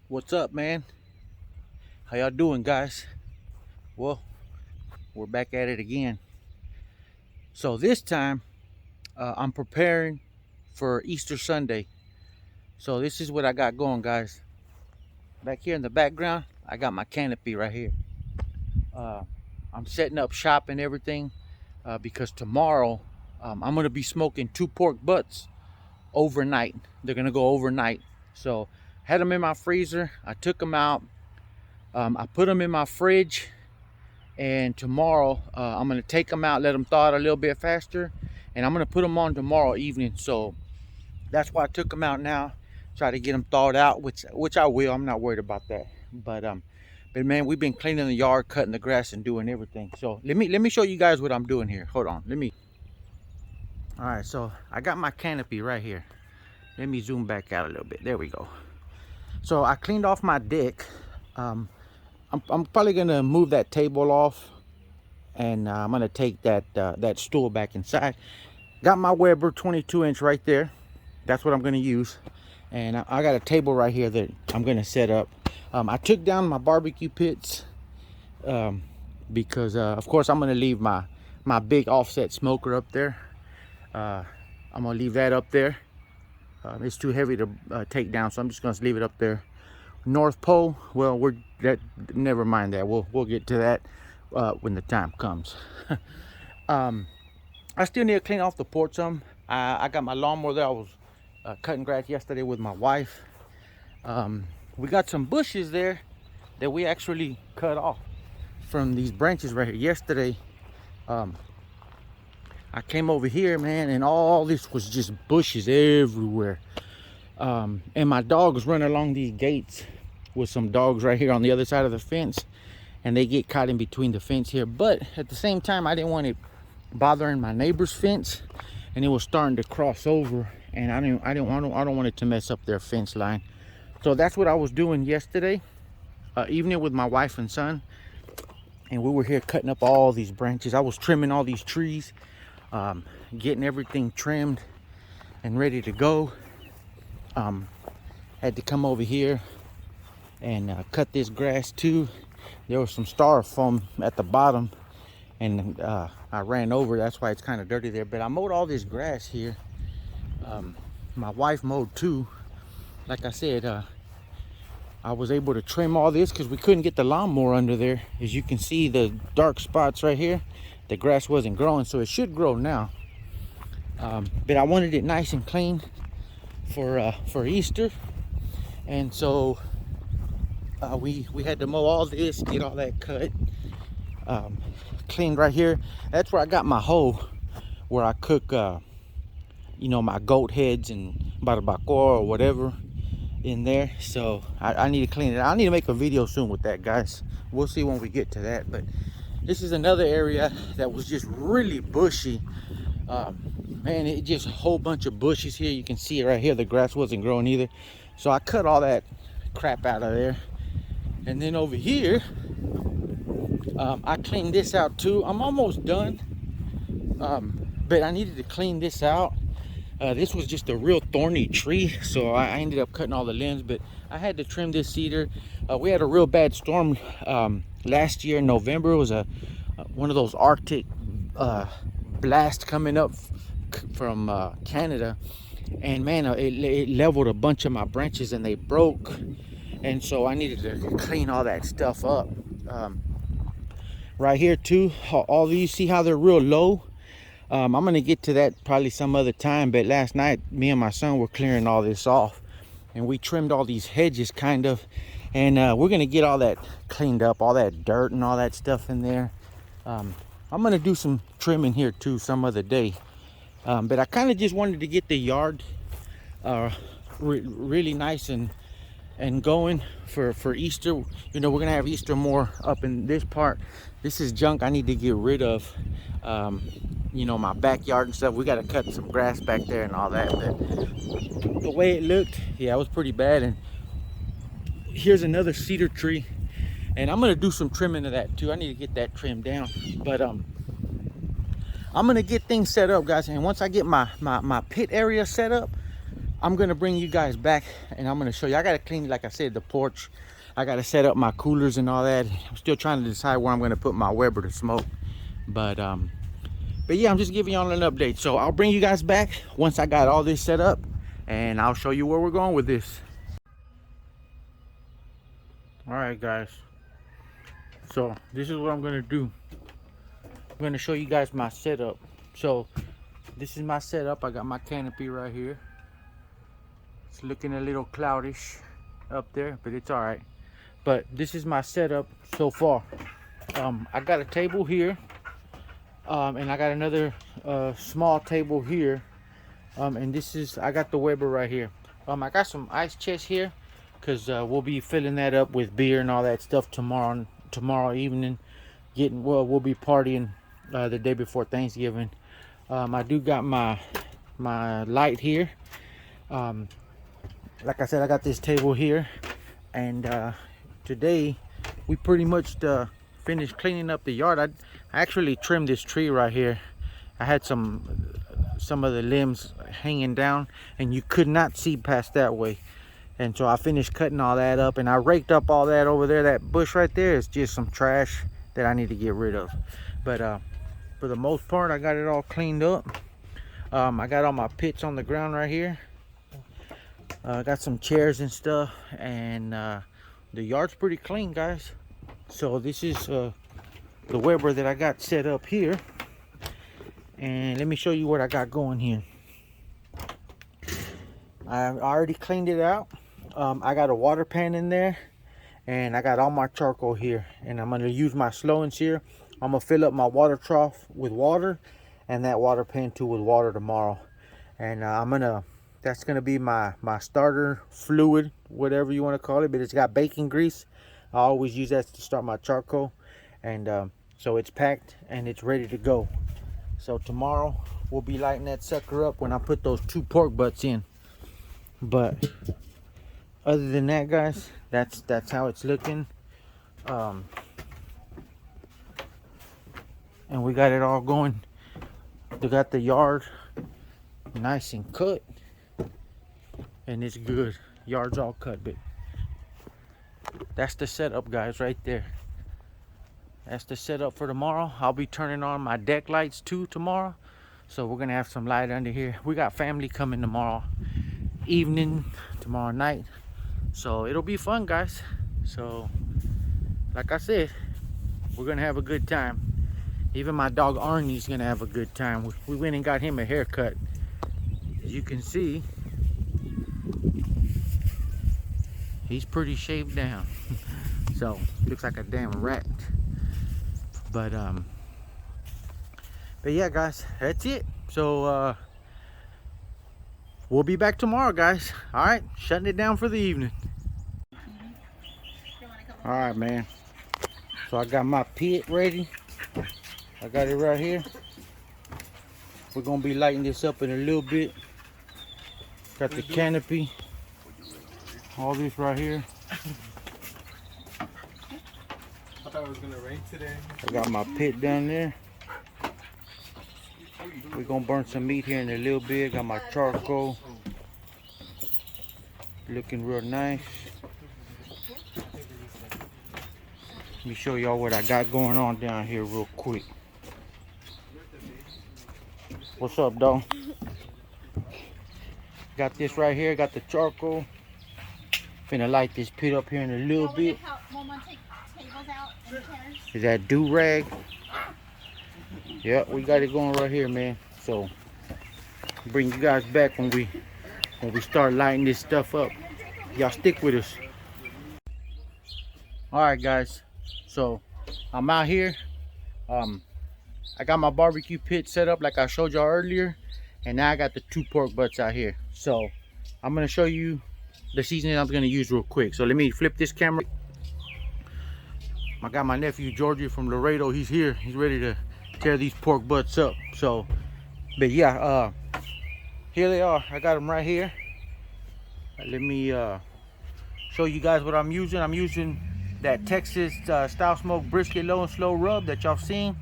What's up, man? How y'all doing, guys? Well, we're back at it again. So this time, I'm preparing for Easter Sunday. So this is what I got going, guys. Back here in the background, I got my canopy right here. Uh, I'm setting up shop and everything because tomorrow I'm gonna be smoking 2 pork butts overnight. They're gonna go overnight. So had them in my freezer. I took them out. I put them in my fridge. And tomorrow I'm gonna take them out, let them thaw out a little bit faster, and I'm gonna put them on tomorrow evening. So that's why I took them out now, try to get them thawed out, which I will. I'm not worried about that. But man, we've been cleaning the yard, cutting the grass, and doing everything. So let me show you guys what I'm doing here. Hold on, All right, so I got my canopy right here. Let me zoom back out a little bit. There we go. So I cleaned off my deck. I'm probably gonna move that table off, and I'm gonna take that stool back inside. Got my Weber 22-inch right there. That's what I'm gonna use, and I got a table right here that I'm gonna set up. I took down my barbecue pits because of course I'm gonna leave my big offset smoker up there. I'm gonna leave that up there. It's too heavy to take down, so I'm just gonna leave it up there. North Pole, well, never mind that. We'll get to that when the time comes. I still need to clean off the porch some. I got my lawnmower there. I was cutting grass yesterday with my wife. We got some bushes there that we actually cut off from these branches right here. Yesterday, I came over here, man, and all this was just bushes everywhere. And my dog was running along these gates with some dogs right here on the other side of the fence, and they get caught in between the fence here. But at the same time, I didn't want it bothering my neighbor's fence, and it was starting to cross over, and I don't want it to mess up their fence line. So that's what I was doing yesterday evening with my wife and son, and we were here cutting up all these branches. I was trimming all these trees, getting everything trimmed and ready to go. Had to come over here and cut this grass too. There was some styrofoam at the bottom, and I ran over. That's why it's kind of dirty there. But I mowed all this grass here. My wife mowed too. Like I said, I was able to trim all this because we couldn't get the lawnmower under there. As you can see, the dark spots right here, the grass wasn't growing, so it should grow now. But I wanted it nice and clean for Easter, and so we had to mow all this, get all that cut, cleaned right here. That's where I got my hole where I cook my goat heads and barbacoa or whatever in there. So I need to clean it. I need to make a video soon with that, guys. We'll see when we get to that. But this is another area that was just really bushy. Man, it just a whole bunch of bushes here. You can see it right here. The grass wasn't growing either, so I cut all that crap out of there. And then over here, I cleaned this out too. I'm almost done, but I needed to clean this out. This was just a real thorny tree, so I ended up cutting all the limbs, but I had to trim this cedar. We had a real bad storm last year in November. It was one of those Arctic blasts coming up from Canada, and man, it leveled a bunch of my branches and they broke, and so I needed to clean all that stuff up. Right here too, all these, see how they're real low? I'm gonna get to that probably some other time, but last night me and my son were clearing all this off, and we trimmed all these hedges kind of, and we're gonna get all that cleaned up, all that dirt and all that stuff in there. I'm gonna do some trimming here too some other day. But I kind of just wanted to get the yard really nice and going for Easter. You know, we're gonna have Easter more up in this part. This is junk I need to get rid of. My backyard and stuff. We got to cut some grass back there and all that. But the way it looked, yeah, it was pretty bad. And here's another cedar tree, and I'm gonna do some trimming of that too. I need to get that trimmed down. But I'm gonna get things set up, guys, and once I get my pit area set up, I'm gonna bring you guys back and I'm gonna show you. I gotta clean, like I said, the porch. I gotta set up my coolers and all that. I'm still trying to decide where I'm gonna put my Weber to smoke. But yeah, I'm just giving y'all an update. So I'll bring you guys back once I got all this set up, and I'll show you where we're going with this. All right, guys. So this is what I'm gonna do. I'm gonna show you guys my setup. So this is my setup. I got my canopy right here. It's looking a little cloudish up there, but it's all right. But this is my setup so far. I got a table here, and I got another small table here, and this is, I got the Weber right here. I got some ice chest here because we'll be filling that up with beer and all that stuff tomorrow evening. We'll be partying the day before Thanksgiving. I do got my light here. Like I said, I got this table here, and today we pretty much finished cleaning up the yard. I actually trimmed this tree right here. I had some of the limbs hanging down, and you could not see past that way. And so I finished cutting all that up, and I raked up all that over there. That bush right there is just some trash that I need to get rid of. But for the most part, I got it all cleaned up. I got all my pits on the ground right here. I got some chairs and stuff, and the yard's pretty clean, guys. So this is the Weber that I got set up here, and let me show you what I got going here. I already cleaned it out. I got a water pan in there, and I got all my charcoal here, and I'm going to use my Sloans here. I'm going to fill up my water trough with water, and that water pan too with water tomorrow. And that's gonna be my starter fluid, whatever you want to call it, but it's got bacon grease. I always use that to start my charcoal, and so it's packed and it's ready to go. So tomorrow we'll be lighting that sucker up when I put those 2 pork butts in. But other than that, guys, that's how it's looking. And we got it all going. We got the yard nice and cut, and it's good. Yard's all cut, but that's the setup, guys, right there. That's the setup for tomorrow. I'll be turning on my deck lights too tomorrow, so we're gonna have some light under here. We got family coming tomorrow evening, tomorrow night, so it'll be fun, guys. So like I said, we're gonna have a good time. Even my dog Arnie's gonna have a good time. We went and got him a haircut. As you can see, he's pretty shaved down. So looks like a damn rat. But yeah, guys, that's it. So we'll be back tomorrow, guys. All right, shutting it down for the evening. All right, man. So I got my pit ready. I got it right here. We're gonna be lighting this up in a little bit. Got the canopy, all this right here. I thought it was gonna rain today. I got my pit down there. We're gonna burn some meat here in a little bit. Got my charcoal, looking real nice. Let me show y'all what I got going on down here real quick. What's up, dog? Got this right here, got the charcoal. Finna light this pit up here in a little bit. Is that do-rag? Yep, we got it going right here, man. So bring you guys back when we start lighting this stuff up. Y'all stick with us. Alright, guys. So I'm out here. I got my barbecue pit set up like I showed y'all earlier, and now I got the 2 pork butts out here. So I'm gonna show you the seasoning I'm gonna use real quick. So let me flip this camera. I got my nephew Georgie from Laredo. He's here. He's ready to tear these pork butts up. So, but yeah, here they are. I got them right here. Let me show you guys what I'm using. I'm using that Texas style smoke brisket low and slow rub that y'all seen,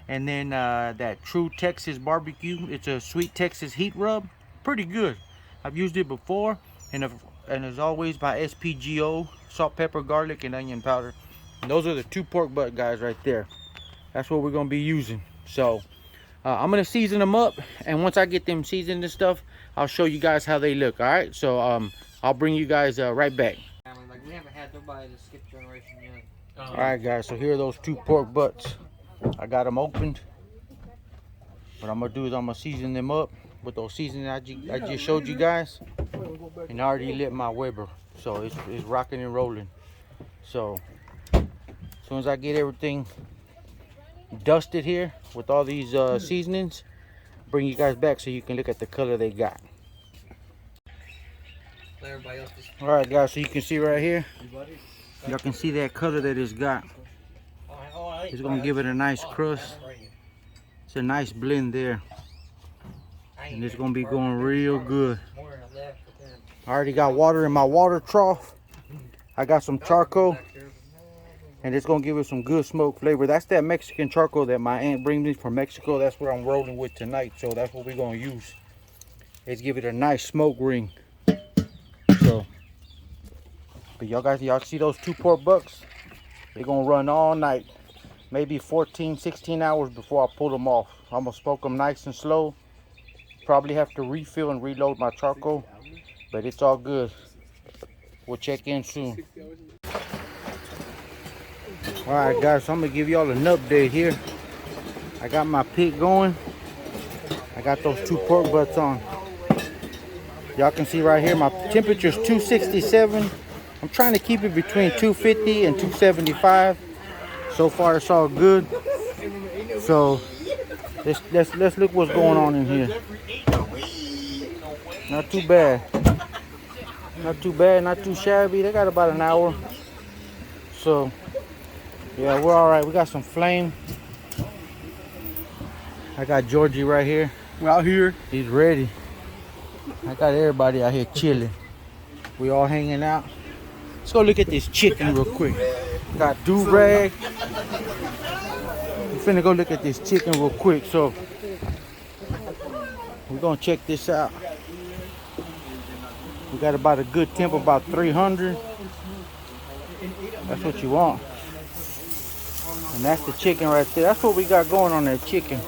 and then that True Texas barbecue. It's a sweet Texas heat rub. Pretty good. I've used it before, and as always by SPGO, salt, pepper, garlic, and onion powder. And those are the 2 pork butt guys right there. That's what we're gonna be using. So I'm gonna season them up, and once I get them seasoned and stuff, I'll show you guys how they look. All right, so I'll bring you guys right back. Like, we haven't had nobody to skip generation yet. All right, guys, so here are those 2 pork butts. I got them opened. What I'm gonna do is I'm gonna season them up with those seasonings I just showed you guys, and I already lit my Weber, so it's rocking and rolling. So as soon as I get everything dusted here with all these seasonings, bring you guys back so you can look at the color they got. Everybody else just... All right, guys, so you can see right here, y'all can see that color that it's got. It's gonna give it a nice crust. It's a nice blend there, and it's gonna be going real good. I already got water in my water trough. I got some charcoal, and it's gonna give it some good smoke flavor. That's that Mexican charcoal that my aunt brings me from Mexico. That's what I'm rolling with tonight, so that's what we're gonna use. Let's give it a nice smoke ring. So, but y'all see those 2 pork bucks? They're gonna run all night, maybe 14, 16 hours before I pull them off. I'm gonna smoke them nice and slow. Probably have to refill and reload my charcoal, but it's all good. We'll check in soon. All right, guys, so I'm gonna give y'all an update here. I got my pit going. I got those 2 pork butts on. Y'all can see right here, my temperature is 267. I'm trying to keep it between 250 and 275. So far, it's all good. So let's look what's going on in here. Not too bad. Not too bad, not too shabby. They got about an hour. So yeah, we're all right. We got some flame. I got Georgie right here. We're out here. He's ready. I got everybody out here chilling. We all hanging out. Let's go look at this chicken real quick. Got do-rag. I'm finna go look at this chicken real quick. So we're gonna check this out. We got about a good temp, about 300. That's what you want. And that's the chicken right there. That's what we got going on that chicken.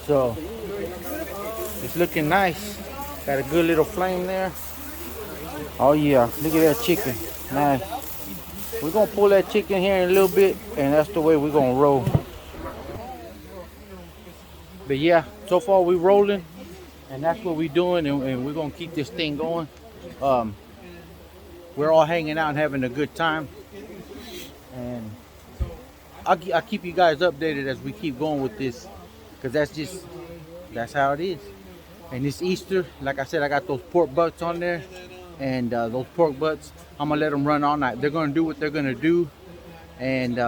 So it's looking nice. Got a good little flame there. Oh yeah, look at that chicken. Nice. We're gonna pull that chicken here in a little bit, and that's the way we're gonna roll. But yeah, so far we rolling, and that's what we're doing, and we're gonna keep this thing going. We're all hanging out and having a good time, and I'll keep you guys updated as we keep going with this, because that's how it is. And it's Easter. Like I said, I got those pork butts on there, and those pork butts, I'm gonna let them run all night. They're gonna do what they're gonna do, and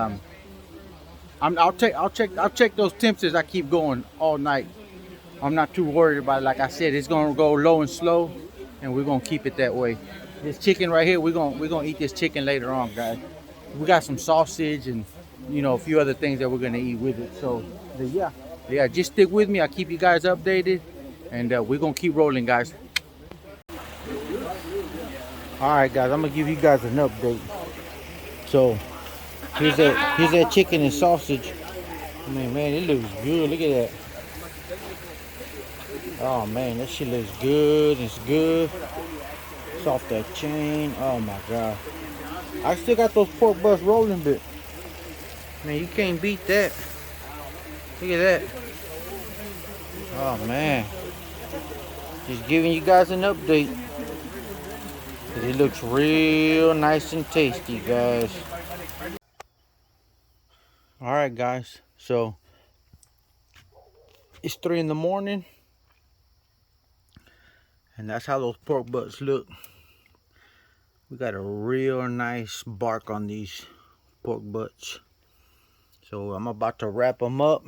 I'll check those temps as I keep going all night. I'm not too worried about it. Like I said, it's gonna go low and slow, and we're gonna keep it that way. This chicken right here, we're gonna eat this chicken later on, guys. We got some sausage and a few other things that we're gonna eat with it. So yeah, just stick with me. I'll keep you guys updated, and we're gonna keep rolling, guys. All right, guys, I'm gonna give you guys an update. So here's that chicken and sausage. Man, it looks good. Look at that. Oh man, that shit looks good. It's good. It's off that chain. Oh my god. I still got those pork butts rolling, but man, you can't beat that. Look at that. Oh man. Just giving you guys an update. It looks real nice and tasty, guys. Alright guys, so it's 3 in the morning, and that's how those pork butts look. We got a real nice bark on these pork butts. So I'm about to wrap them up,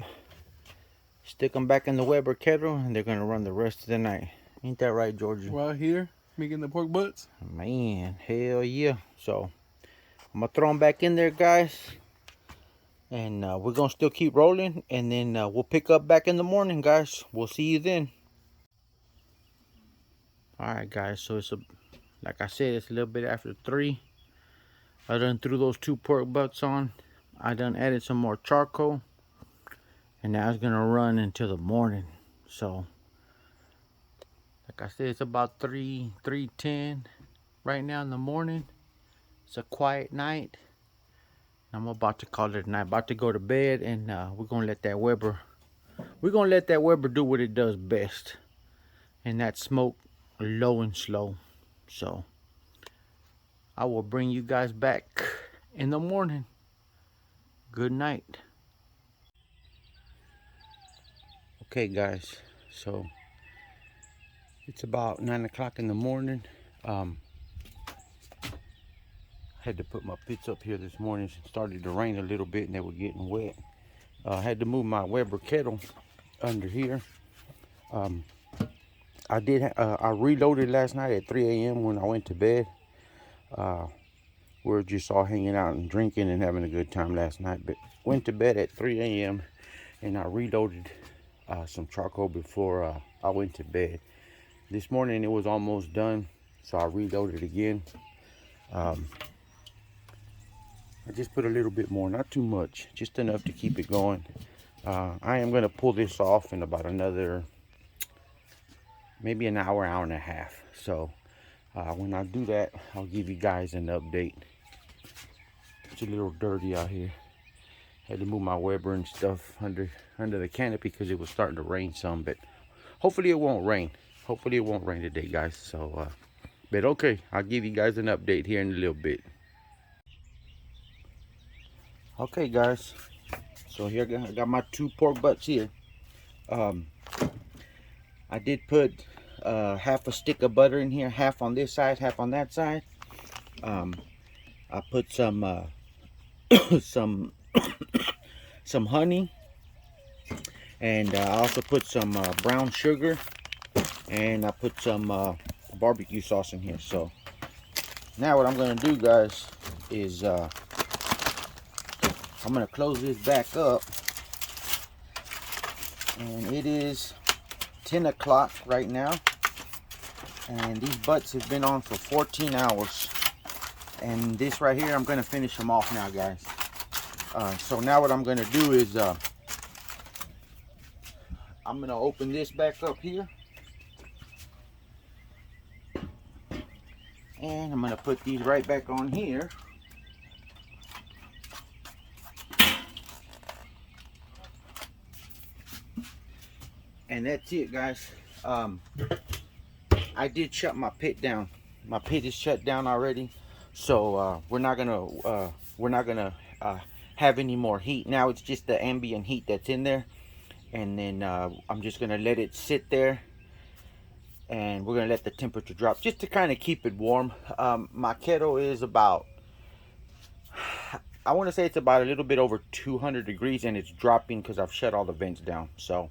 stick them back in the Weber kettle, and they're gonna run the rest of the night. Ain't that right, Georgie? We're out here making the pork butts. Man, hell yeah. So I'm gonna throw them back in there, guys, and we're gonna still keep rolling, and then we'll pick up back in the morning, guys. We'll see you then. All right, guys. So it's like I said, it's a little bit after 3. I done threw those 2 pork butts on. I done added some more charcoal, and now it's gonna run until the morning. So, like I said, it's about 3:10 right now in the morning. It's a quiet night. I'm about to call it a night. About to go to bed, and we're gonna let that Weber. We're gonna let that Weber do what it does best, and that smoke low and slow. So I will bring you guys back in the morning. Good night. Okay, guys. So it's about 9 o'clock in the morning. Had to put my pits up here this morning. It started to rain a little bit and they were getting wet. I had to move my Weber kettle under here. I reloaded last night at 3 a.m. when I went to bed. We were just all hanging out and drinking and having a good time last night. But went to bed at 3 a.m. and I reloaded some charcoal before I went to bed. This morning it was almost done, so I reloaded again. I just put a little bit more, not too much, just enough to keep it going. I am going to pull this off in about another, maybe an hour, hour and a half. So when I do that, I'll give you guys an update. It's a little dirty out here. Had to move my Weber and stuff under the canopy because it was starting to rain some, but hopefully it won't rain. Hopefully it won't rain today, guys. So, but okay, I'll give you guys an update here in a little bit. Okay, guys. So here I got my 2 pork butts here. I did put half a stick of butter in here, half on this side, half on that side. I put some some honey, and I also put some brown sugar, and I put some barbecue sauce in here. So now what I'm gonna do, guys, is I'm gonna close this back up, and it is 10 o'clock right now, and these butts have been on for 14 hours, and this right here, I'm gonna finish them off now, guys. So now what I'm gonna do is I'm gonna open this back up here, and I'm gonna put these right back on here. And that's it, guys. I did shut my pit down. My pit is shut down already, so we're not gonna have any more heat. Now it's just the ambient heat that's in there, and then I'm just gonna let it sit there, and we're gonna let the temperature drop just to kind of keep it warm. My kettle is about, I want to say it's about a little bit over 200 degrees, and it's dropping because I've shut all the vents down. So,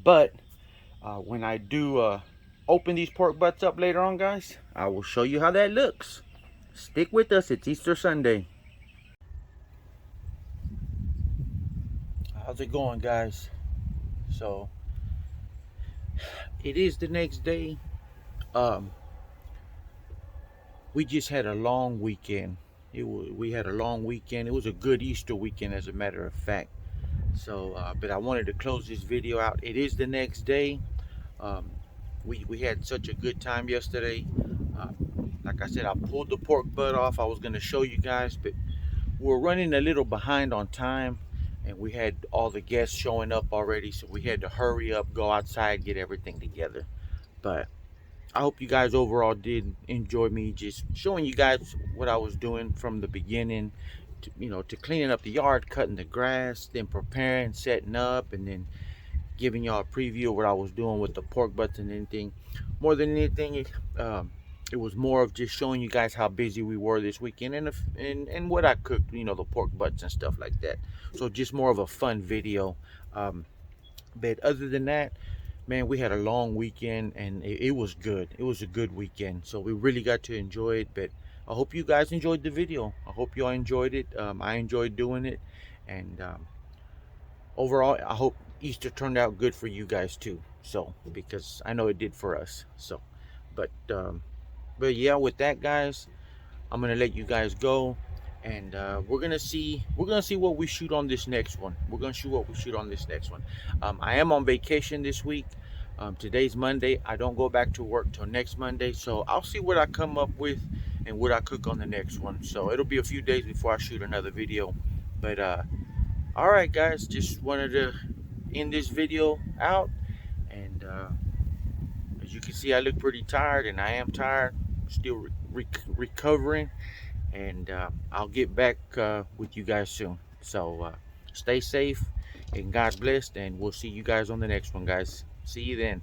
but when I do open these pork butts up later on, guys, I will show you how that looks. Stick with us. It's Easter Sunday. How's it going, guys? So it is the next day. We just had a long weekend. We had a long weekend. It was a good Easter weekend, as a matter of fact. So but I wanted to close this video out. It is the next day. We had such a good time yesterday. Like I said, I pulled the pork butt off. I was going to show you guys, but we're running a little behind on time, and we had all the guests showing up already, so we had to hurry up, go outside, get everything together. But I hope you guys overall did enjoy me just showing you guys what I was doing from the beginning to, to cleaning up the yard, cutting the grass, then preparing, setting up, and then giving y'all a preview of what I was doing with the pork butts and anything. More than anything, it was more of just showing you guys how busy we were this weekend, and what I cooked, the pork butts and stuff like that. So just more of a fun video. But other than that, man, we had a long weekend, and it was good. It was a good weekend, so we really got to enjoy it. But I hope you guys enjoyed the video. I hope y'all enjoyed it. I enjoyed doing it, and overall, I hope Easter turned out good for you guys too. So, because I know it did for us. So, But yeah, with that, guys, I'm gonna let you guys go, and we're gonna see what we shoot on this next one. We're gonna shoot what we shoot on this next one. I am on vacation this week. Today's Monday. I don't go back to work till next Monday, so I'll see what I come up with and what I cook on the next one. So it'll be a few days before I shoot another video. But all right, guys, just wanted to end this video out, and as you can see, I look pretty tired, and I am tired, still recovering, and I'll get back with you guys soon. So stay safe and God bless, and we'll see you guys on the next one, guys. See you then.